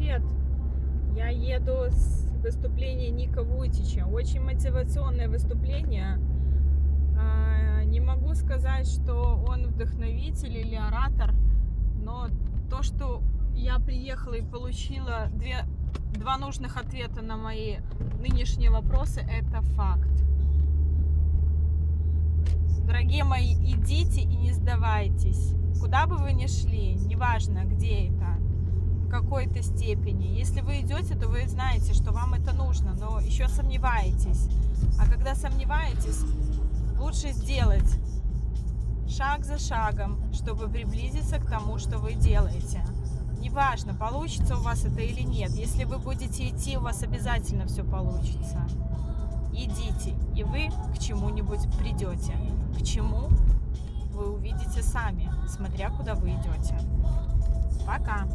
привет! Я еду с выступления Ника Вуйчича. Очень мотивационное выступление. Не могу сказать, что он вдохновитель или оратор, но то, что я приехала и получила два нужных ответа на мои нынешние вопросы, это факт. Дорогие мои, идите и не сдавайтесь. Куда бы вы ни шли, неважно, где это, в какой-то степени. Если вы идете, то вы знаете, что вам это нужно, но еще сомневаетесь. А когда сомневаетесь, лучше сделать шаг за шагом, чтобы приблизиться к тому, что вы делаете. Неважно, получится у вас это или нет. Если вы будете идти, у вас обязательно все получится. Идите, и вы к чему-нибудь придете. К чему вы увидите сами, смотря куда вы идете. Пока!